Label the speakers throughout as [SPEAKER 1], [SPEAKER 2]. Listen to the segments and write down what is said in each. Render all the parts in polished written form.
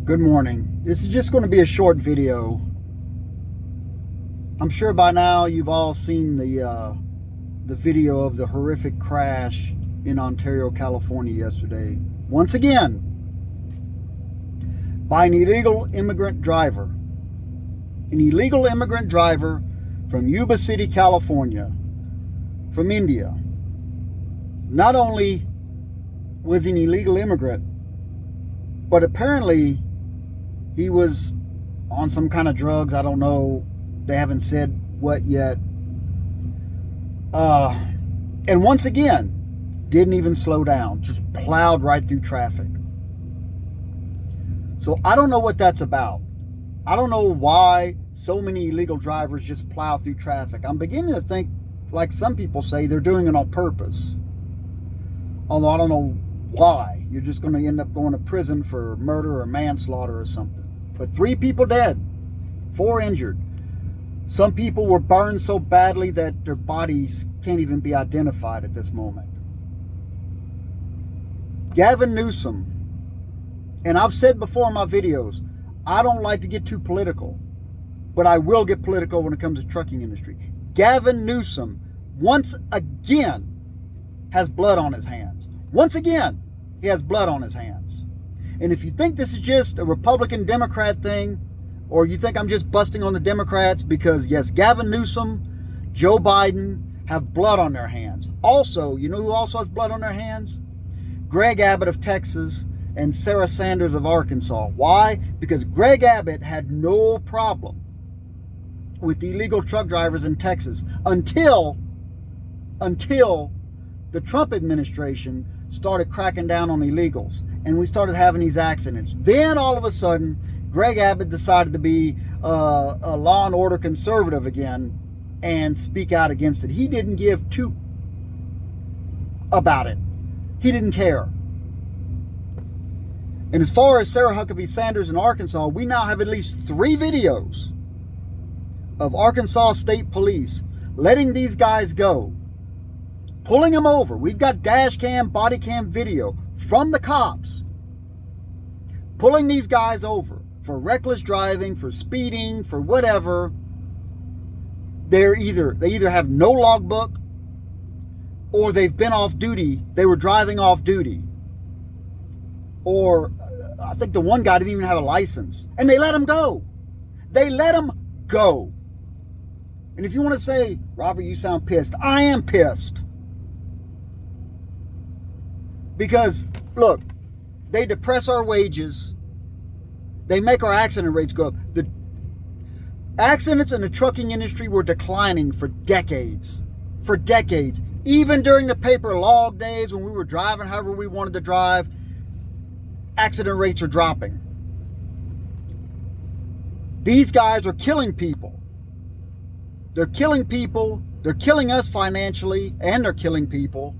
[SPEAKER 1] Good morning. This is just going to be a short video. I'm sure by now you've all seen the video of the horrific crash in Ontario, California yesterday. Once again, by an illegal immigrant driver. An illegal immigrant driver from Yuba City, California, from India. Not only was he an illegal immigrant, but apparently he was on some kind of drugs. I don't know. They haven't said what yet. And once again, didn't even slow down. Just plowed right through traffic. So I don't know what that's about. I don't know why so many illegal drivers just plow through traffic. I'm beginning to think, like some people say, they're doing it on purpose. Although I don't know why. You're just going to end up going to prison for murder or manslaughter or something. But 3 people dead, 4 injured. Some people were burned so badly that their bodies can't even be identified at this moment. Gavin Newsom, and I've said before in my videos, I don't like to get too political, but I will get political when it comes to the trucking industry. Gavin Newsom, once again, has blood on his hands. Once again, he has blood on his hands. And if you think this is just a Republican-Democrat thing, or you think I'm just busting on the Democrats, because yes, Gavin Newsom, Joe Biden have blood on their hands. Also, you know who also has blood on their hands? Greg Abbott of Texas and Sarah Sanders of Arkansas. Why? Because Greg Abbott had no problem with illegal truck drivers in Texas until the Trump administration started cracking down on illegals and we started having these accidents. Then all of a sudden, Greg Abbott decided to be a law and order conservative again and speak out against it. He didn't give two about it. He didn't care. And as far as Sarah Huckabee Sanders in Arkansas, we now have at least 3 videos of Arkansas State Police letting these guys go, pulling them over. We've got dash cam, body cam video from the cops pulling these guys over for reckless driving, for speeding, for whatever. They either have no logbook or they've been off duty. They were driving off duty. Or I think the one guy didn't even have a license. And they let him go. They let him go. And if you want to say, Robert, you sound pissed. I am pissed. Because, look, they depress our wages. They make our accident rates go up. The accidents in the trucking industry were declining for decades. For decades. Even during the paper log days when we were driving however we wanted to drive, accident rates are dropping. These guys are killing people. They're killing people. They're killing us financially, and they're killing people.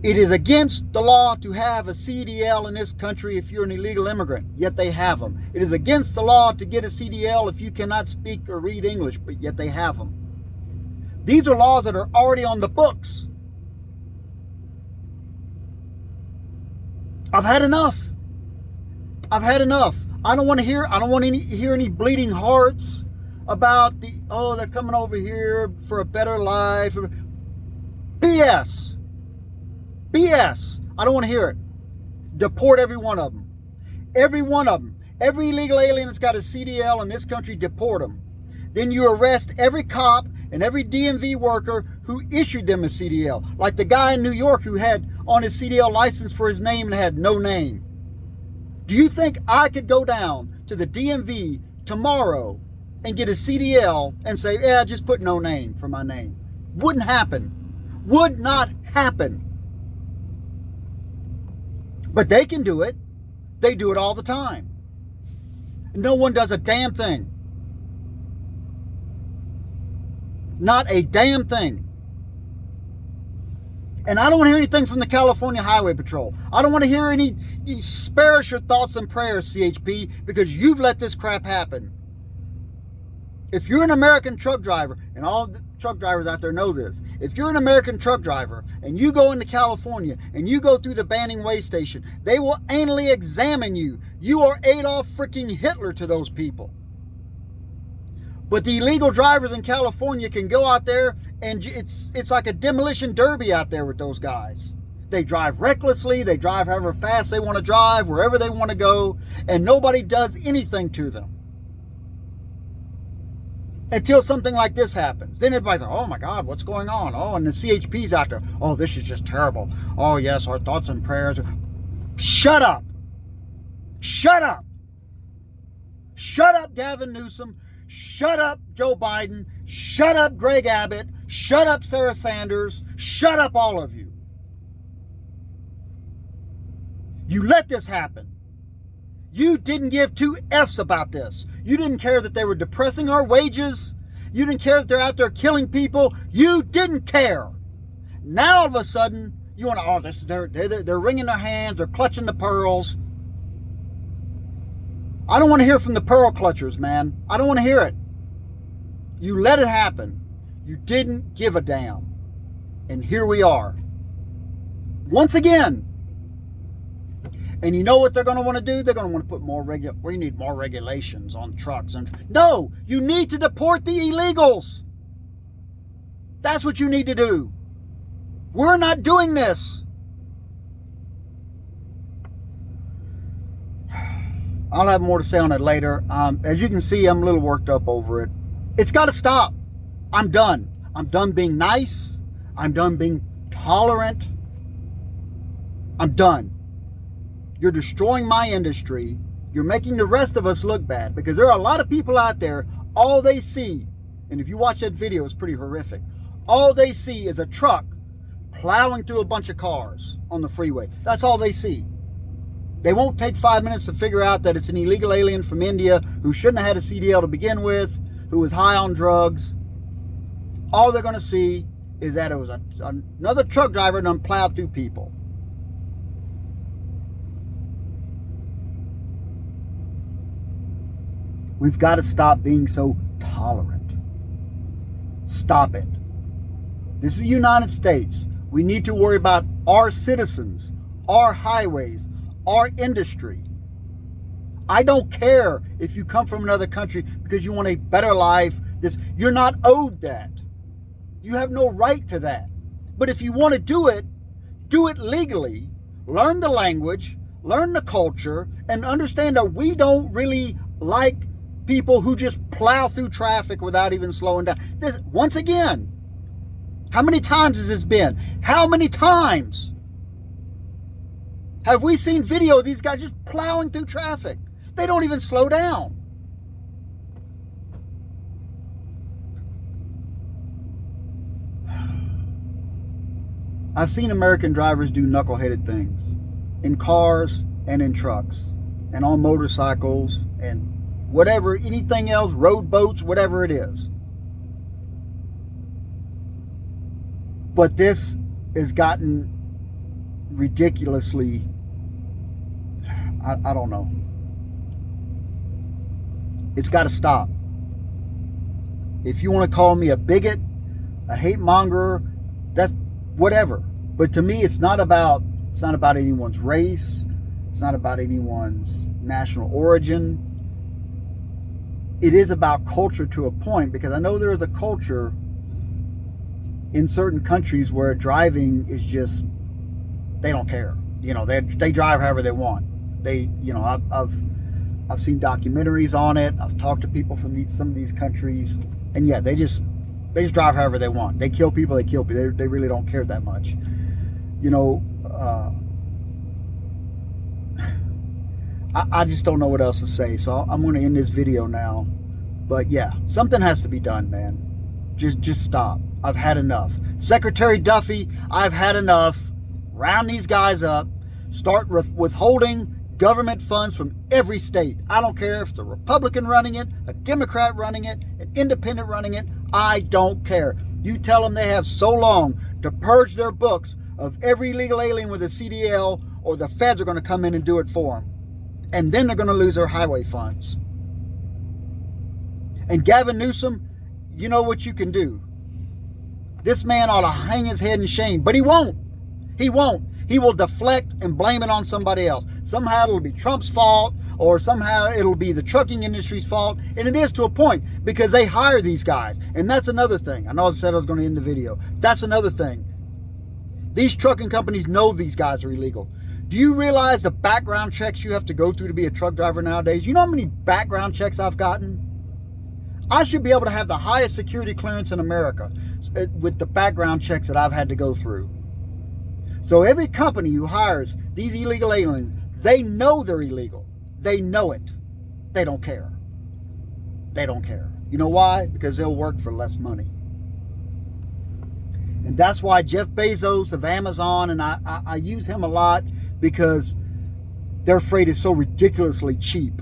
[SPEAKER 1] It is against the law to have a CDL in this country if you're an illegal immigrant, yet they have them. It is against the law to get a CDL if you cannot speak or read English, but yet they have them. These are laws that are already on the books. I've had enough. I've had enough. I don't want to hear any bleeding hearts about they're coming over here for a better life. BS. BS. I don't want to hear it. Deport every one of them. Every one of them. Every illegal alien that's got a CDL in this country, deport them. Then you arrest every cop and every DMV worker who issued them a CDL. Like the guy in New York who had on his CDL license for his name and had no name. Do you think I could go down to the DMV tomorrow and get a CDL and say, yeah, just put no name for my name? Wouldn't happen. Would not happen. But they can do it. They do it all the time. No one does a damn thing. Not a damn thing. And I don't want to hear anything from the California Highway Patrol. I don't want to hear any spare us your thoughts and prayers, CHP, because you've let this crap happen. If you're an American truck driver, and all the truck drivers out there know this, If you're an American truck driver and you go into California and you go through the banning way station, they will anally examine you. You are Adolf freaking Hitler to those people. But the illegal drivers in California can go out there and it's like a demolition derby out there with those guys. They drive recklessly, they drive however fast they want to drive, wherever they want to go, and nobody does anything to them. Until something like this happens. Then everybody's like, oh my God, what's going on? Oh, and the CHP's out there. Oh, this is just terrible. Oh yes, our thoughts and prayers. Shut up. Shut up. Shut up, Gavin Newsom. Shut up, Joe Biden. Shut up, Greg Abbott. Shut up, Sarah Sanders. Shut up, all of you. You let this happen. You didn't give two F's about this. You didn't care that they were depressing our wages. You didn't care that they're out there killing people. You didn't care. Now all of a sudden, you want to, oh, they're wringing their hands, they're clutching the pearls. I don't want to hear from the pearl clutchers, man. I don't want to hear it. You let it happen. You didn't give a damn. And here we are. Once again. And you know what they're going to want to do? They're going to want to put we need more regulations on trucks. No, you need to deport the illegals. That's what you need to do. We're not doing this. I'll have more to say on it later. As you can see, I'm a little worked up over it. It's got to stop. I'm done. I'm done being nice. I'm done being tolerant. I'm done. You're destroying my industry. You're making the rest of us look bad because there are a lot of people out there, all they see, and if you watch that video, it's pretty horrific. All they see is a truck plowing through a bunch of cars on the freeway. That's all they see. They won't take 5 minutes to figure out that it's an illegal alien from India who shouldn't have had a CDL to begin with, who was high on drugs. All they're going to see is that it was another truck driver done plowed through people. We've got to stop being so tolerant. Stop it. This is the United States. We need to worry about our citizens, our highways, our industry. I don't care if you come from another country because you want a better life. You're not owed that. You have no right to that. But if you want to do it legally. Learn the language, learn the culture, and understand that we don't really like people who just plow through traffic without even slowing down. Once again, how many times has this been? How many times have we seen video of these guys just plowing through traffic? They don't even slow down. I've seen American drivers do knuckleheaded things in cars and in trucks and on motorcycles and whatever, anything else, road boats, whatever it is. But this has gotten ridiculously, I don't know. It's got to stop. If you want to call me a bigot, a hate monger, that's whatever. But to me, it's not about anyone's race. It's not about anyone's national origin. It is about culture to a point, because I know there is a culture in certain countries where driving is just, they don't care. You know, they drive however they want. I've seen documentaries on it. I've talked to people from some of these countries, and yeah, they just drive however they want. They kill people. They really don't care that much. You know, I just don't know what else to say. So I'm going to end this video now. But yeah, something has to be done, man. Just stop. I've had enough. Secretary Duffy, I've had enough. Round these guys up. Start withholding government funds from every state. I don't care if it's a Republican running it, a Democrat running it, an independent running it. I don't care. You tell them they have so long to purge their books of every illegal alien with a CDL, or the feds are going to come in and do it for them. And then they're going to lose their highway funds. And Gavin Newsom, you know what you can do. This man ought to hang his head in shame, but he won't. He won't. He will deflect and blame it on somebody else. Somehow it'll be Trump's fault, or somehow it'll be the trucking industry's fault. And it is to a point, because they hire these guys. And that's another thing. I know I said I was going to end the video. That's another thing. These trucking companies know these guys are illegal. Do you realize the background checks you have to go through to be a truck driver nowadays? You know how many background checks I've gotten? I should be able to have the highest security clearance in America with the background checks that I've had to go through. So every company who hires these illegal aliens, they know they're illegal. They know it. They don't care. They don't care. You know why? Because they'll work for less money. And that's why Jeff Bezos of Amazon, and I use him a lot because their freight is so ridiculously cheap.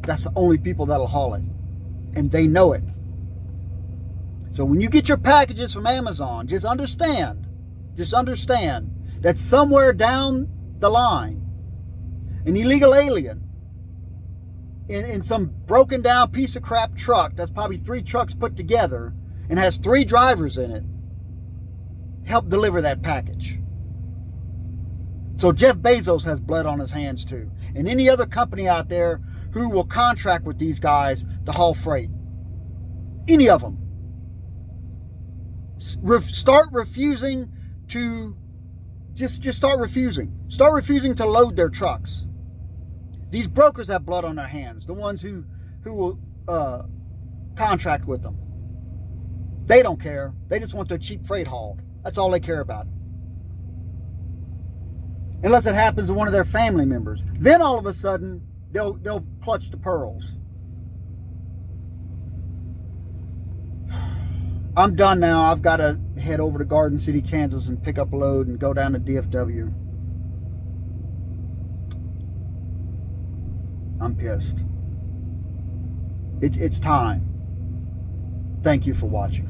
[SPEAKER 1] That's the only people that'll haul it. And they know it. So when you get your packages from Amazon, just understand that somewhere down the line, an illegal alien in some broken down piece of crap truck that's probably 3 trucks put together and has 3 drivers in it helped deliver that package. So Jeff Bezos has blood on his hands too. And any other company out there who will contract with these guys to haul freight. Any of them. Start refusing to just start refusing. Start refusing to load their trucks. These brokers have blood on their hands. The ones who will contract with them. They don't care. They just want their cheap freight hauled. That's all they care about. Unless it happens to one of their family members. Then all of a sudden, they'll clutch the pearls. I'm done now. I've got to head over to Garden City, Kansas and pick up a load and go down to DFW. I'm pissed. It's time. Thank you for watching.